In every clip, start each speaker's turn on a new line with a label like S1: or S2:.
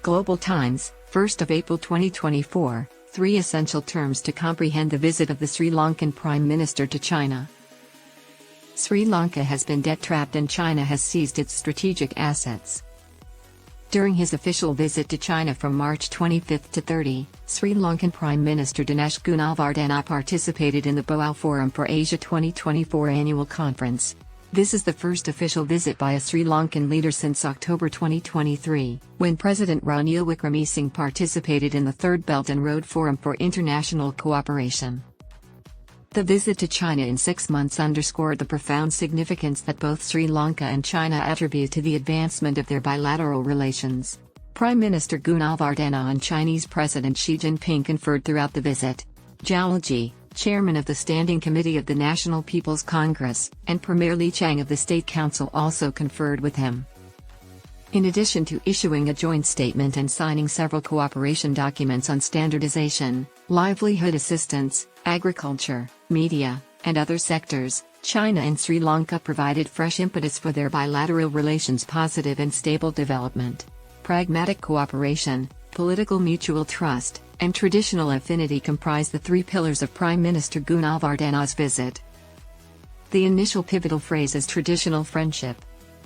S1: Global Times, 1st of April 2024, 3 essential terms to comprehend the visit of the Sri Lankan Prime Minister to China. Sri Lanka has been debt-trapped and China has seized its strategic assets. During his official visit to China from March 25 to 30, Sri Lankan Prime Minister Dinesh Gunawardena participated in the Boao Forum for Asia 2024 annual conference. This is the first official visit by a Sri Lankan leader since October 2023, when President Ranil Wickremesinghe participated in the Third Belt and Road Forum for International Cooperation. The visit to China in 6 months underscored the profound significance that both Sri Lanka and China attribute to the advancement of their bilateral relations. Prime Minister Gunawardena and Chinese President Xi Jinping conferred throughout the visit. Zhao Leji, chairman of the Standing Committee of the National People's Congress, and Premier Li Qiang of the State Council also conferred with him. In addition to issuing a joint statement and signing several cooperation documents on standardization, livelihood assistance, agriculture, media, and other sectors, China and Sri Lanka provided fresh impetus for their bilateral relations' positive and stable development. Pragmatic cooperation, political mutual trust, and traditional affinity comprise the 3 pillars of Prime Minister Gunawardena's visit. The initial pivotal phrase is traditional friendship.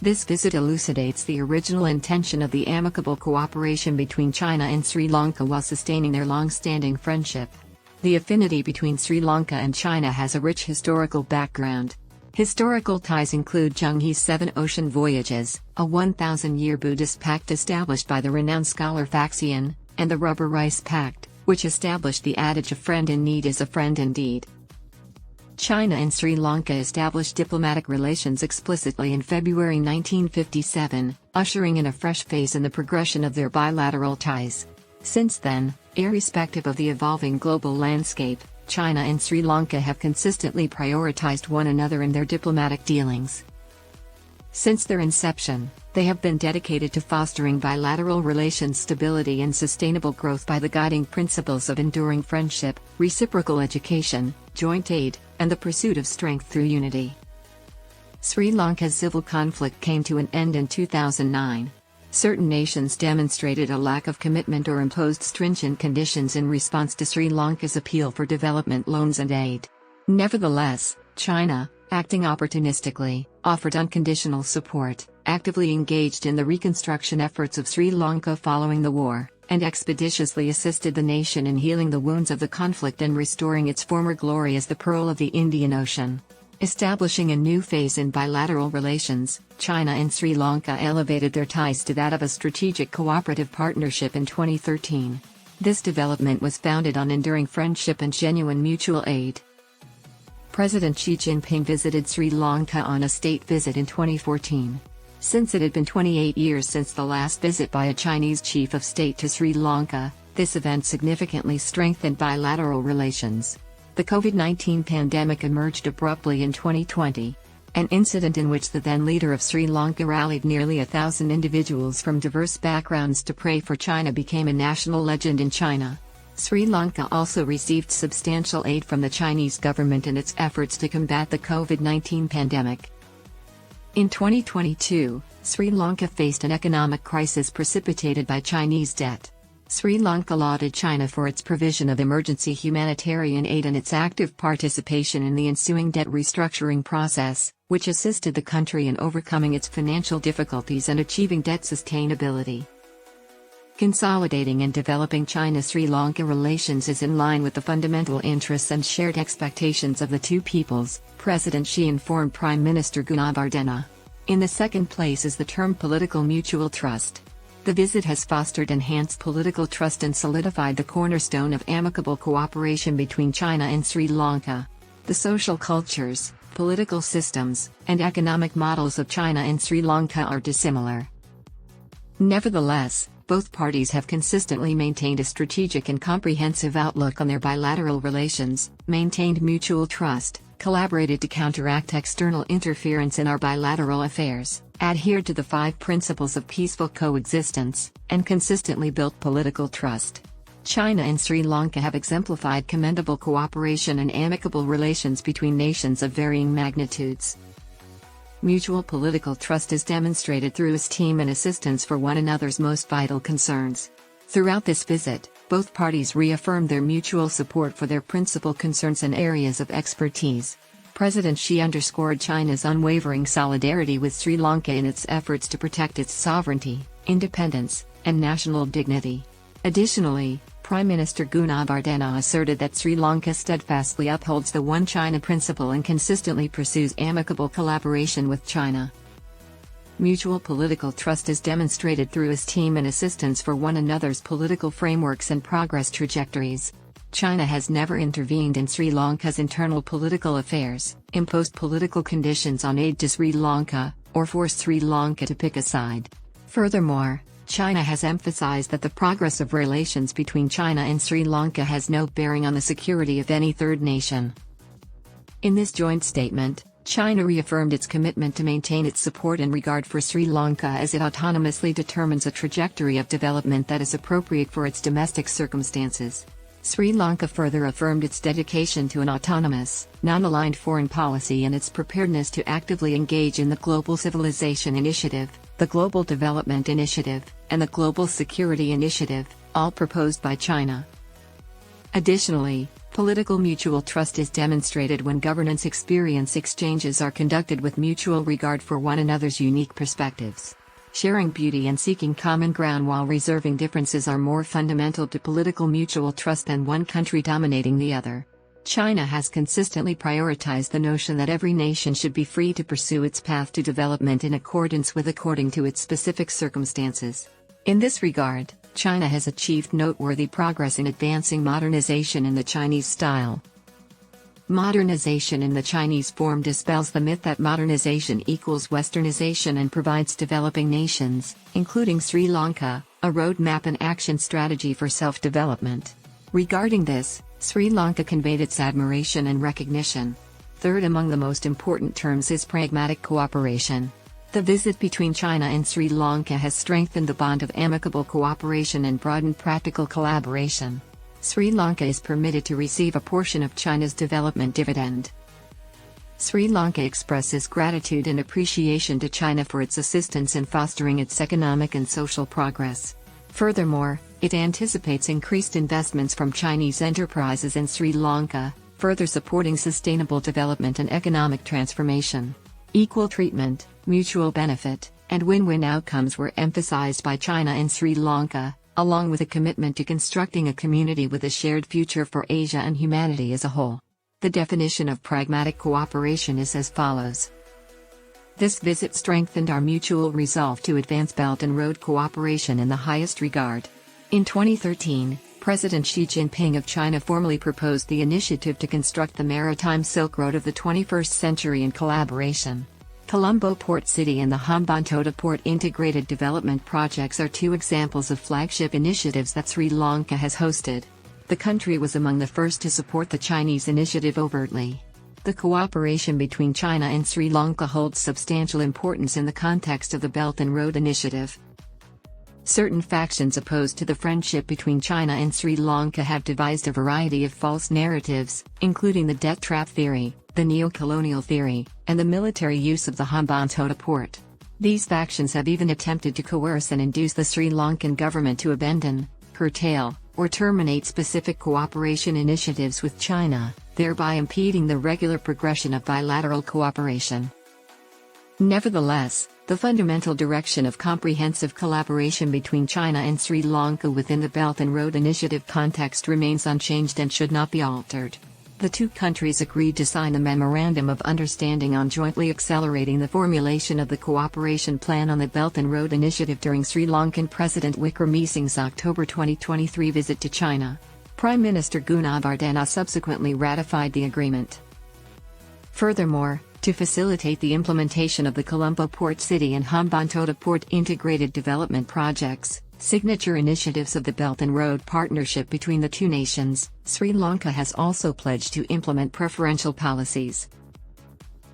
S1: This visit elucidates the original intention of the amicable cooperation between China and Sri Lanka while sustaining their long-standing friendship. The affinity between Sri Lanka and China has a rich historical background. Historical ties include Zhenghe's 7 ocean voyages, a 1,000-year Buddhist pact established by the renowned scholar Faxian, and the Rubber Rice Pact, which established the adage "a friend in need is a friend indeed." China and Sri Lanka established diplomatic relations explicitly in February 1957, ushering in a fresh phase in the progression of their bilateral ties. Since then, irrespective of the evolving global landscape, China and Sri Lanka have consistently prioritized one another in their diplomatic dealings. Since their inception, they have been dedicated to fostering bilateral relations stability and sustainable growth by the guiding principles of enduring friendship, reciprocal education, joint aid, and the pursuit of strength through unity. Sri Lanka's civil conflict came to an end in 2009. Certain nations demonstrated a lack of commitment or imposed stringent conditions in response to Sri Lanka's appeal for development loans and aid. Nevertheless, China, acting opportunistically, offered unconditional support, actively engaged in the reconstruction efforts of Sri Lanka following the war, and expeditiously assisted the nation in healing the wounds of the conflict and restoring its former glory as the Pearl of the Indian Ocean. Establishing a new phase in bilateral relations, China and Sri Lanka elevated their ties to that of a strategic cooperative partnership in 2013. This development was founded on enduring friendship and genuine mutual aid. President Xi Jinping visited Sri Lanka on a state visit in 2014. Since it had been 28 years since the last visit by a Chinese chief of state to Sri Lanka, this event significantly strengthened bilateral relations. The COVID-19 pandemic emerged abruptly in 2020. An incident in which the then leader of Sri Lanka rallied nearly 1,000 individuals from diverse backgrounds to pray for China became a national legend in China. Sri Lanka also received substantial aid from the Chinese government in its efforts to combat the COVID-19 pandemic. In 2022, Sri Lanka faced an economic crisis precipitated by Chinese debt. Sri Lanka lauded China for its provision of emergency humanitarian aid and its active participation in the ensuing debt restructuring process, which assisted the country in overcoming its financial difficulties and achieving debt sustainability. Consolidating and developing China-Sri Lanka relations is in line with the fundamental interests and shared expectations of the two peoples, President Xi informed Prime Minister Gunawardena. In the second place is the term political mutual trust. The visit has fostered enhanced political trust and solidified the cornerstone of amicable cooperation between China and Sri Lanka. The social cultures, political systems, and economic models of China and Sri Lanka are dissimilar. Nevertheless, both parties have consistently maintained a strategic and comprehensive outlook on their bilateral relations, maintained mutual trust, collaborated to counteract external interference in our bilateral affairs, adhered to the 5 principles of peaceful coexistence, and consistently built political trust. China and Sri Lanka have exemplified commendable cooperation and amicable relations between nations of varying magnitudes. Mutual political trust is demonstrated through esteem and assistance for one another's most vital concerns. Throughout this visit, both parties reaffirmed their mutual support for their principal concerns and areas of expertise. President Xi underscored China's unwavering solidarity with Sri Lanka in its efforts to protect its sovereignty, independence, and national dignity. Additionally, Prime Minister Gunawardena asserted that Sri Lanka steadfastly upholds the One China principle and consistently pursues amicable collaboration with China. Mutual political trust is demonstrated through esteem and assistance for one another's political frameworks and progress trajectories. China has never intervened in Sri Lanka's internal political affairs, imposed political conditions on aid to Sri Lanka, or forced Sri Lanka to pick a side. Furthermore, China has emphasized that the progress of relations between China and Sri Lanka has no bearing on the security of any third nation. In this joint statement, China reaffirmed its commitment to maintain its support and regard for Sri Lanka as it autonomously determines a trajectory of development that is appropriate for its domestic circumstances. Sri Lanka further affirmed its dedication to an autonomous, non-aligned foreign policy and its preparedness to actively engage in the Global Civilization Initiative, the Global Development Initiative, and the Global Security Initiative, all proposed by China. Additionally, political mutual trust is demonstrated when governance experience exchanges are conducted with mutual regard for one another's unique perspectives. Sharing beauty and seeking common ground while reserving differences are more fundamental to political mutual trust than one country dominating the other. China has consistently prioritized the notion that every nation should be free to pursue its path to development in accordance with according to its specific circumstances. In this regard, China has achieved noteworthy progress in advancing modernization in the Chinese style. Modernization in the Chinese form dispels the myth that modernization equals westernization and provides developing nations, including Sri Lanka, a roadmap and action strategy for self-development. Regarding this, Sri Lanka conveyed its admiration and recognition. Third among the most important terms is pragmatic cooperation. The visit between China and Sri Lanka has strengthened the bond of amicable cooperation and broadened practical collaboration. Sri Lanka is permitted to receive a portion of China's development dividend. Sri Lanka expresses gratitude and appreciation to China for its assistance in fostering its economic and social progress. Furthermore, it anticipates increased investments from Chinese enterprises in Sri Lanka, further supporting sustainable development and economic transformation. Equal treatment, mutual benefit, and win-win outcomes were emphasized by China and Sri Lanka, along with a commitment to constructing a community with a shared future for Asia and humanity as a whole. The definition of pragmatic cooperation is as follows. This visit strengthened our mutual resolve to advance Belt and Road cooperation in the highest regard. In 2013, President Xi Jinping of China formally proposed the initiative to construct the Maritime Silk Road of the 21st century in collaboration. Colombo Port City and the Hambantota Port Integrated Development Projects are two examples of flagship initiatives that Sri Lanka has hosted. The country was among the first to support the Chinese initiative overtly. The cooperation between China and Sri Lanka holds substantial importance in the context of the Belt and Road Initiative. Certain factions opposed to the friendship between China and Sri Lanka have devised a variety of false narratives, including the debt trap theory, the neo-colonial theory, and the military use of the Hambantota port. These factions have even attempted to coerce and induce the Sri Lankan government to abandon, curtail, or terminate specific cooperation initiatives with China, thereby impeding the regular progression of bilateral cooperation. Nevertheless, the fundamental direction of comprehensive collaboration between China and Sri Lanka within the Belt and Road Initiative context remains unchanged and should not be altered. The two countries agreed to sign a Memorandum of Understanding on jointly accelerating the formulation of the cooperation plan on the Belt and Road Initiative during Sri Lankan President Wickremesinghe's October 2023 visit to China. Prime Minister Gunawardena subsequently ratified the agreement. Furthermore, to facilitate the implementation of the Colombo Port City and Hambantota Port Integrated Development Projects, signature initiatives of the Belt and Road Partnership between the two nations, Sri Lanka has also pledged to implement preferential policies.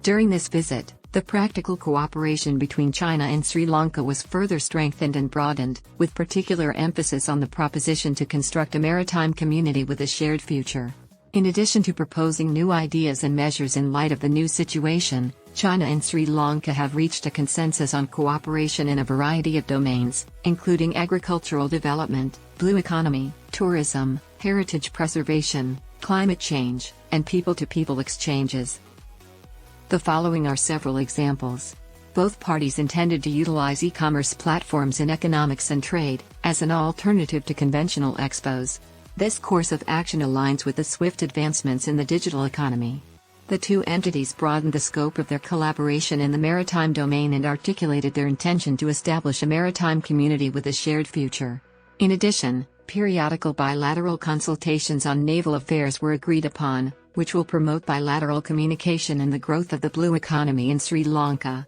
S1: During this visit, the practical cooperation between China and Sri Lanka was further strengthened and broadened, with particular emphasis on the proposition to construct a maritime community with a shared future. In addition to proposing new ideas and measures in light of the new situation, China and Sri Lanka have reached a consensus on cooperation in a variety of domains, including agricultural development, blue economy, tourism, heritage preservation, climate change, and people-to-people exchanges. The following are several examples. Both parties intended to utilize e-commerce platforms in economics and trade, as an alternative to conventional expos. This course of action aligns with the swift advancements in the digital economy. The two entities broadened the scope of their collaboration in the maritime domain and articulated their intention to establish a maritime community with a shared future. In addition, periodical bilateral consultations on naval affairs were agreed upon, which will promote bilateral communication and the growth of the blue economy in Sri Lanka.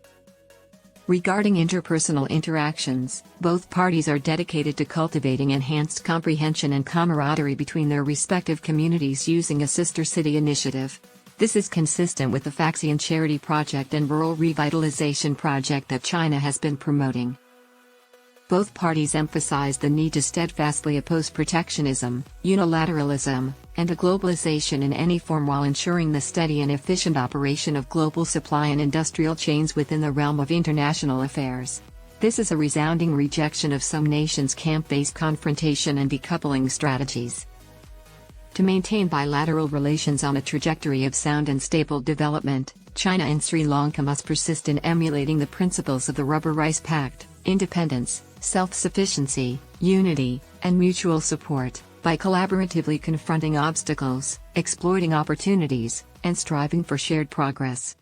S1: Regarding interpersonal interactions, both parties are dedicated to cultivating enhanced comprehension and camaraderie between their respective communities using a sister city initiative. This is consistent with the Faxian Charity Project and Rural Revitalization Project that China has been promoting. Both parties emphasize the need to steadfastly oppose protectionism, unilateralism, and globalization in any form while ensuring the steady and efficient operation of global supply and industrial chains within the realm of international affairs. This is a resounding rejection of some nations' camp-based confrontation and decoupling strategies. To maintain bilateral relations on a trajectory of sound and stable development, China and Sri Lanka must persist in emulating the principles of the Rubber Rice Pact: independence, self-sufficiency, unity, and mutual support, by collaboratively confronting obstacles, exploiting opportunities, and striving for shared progress.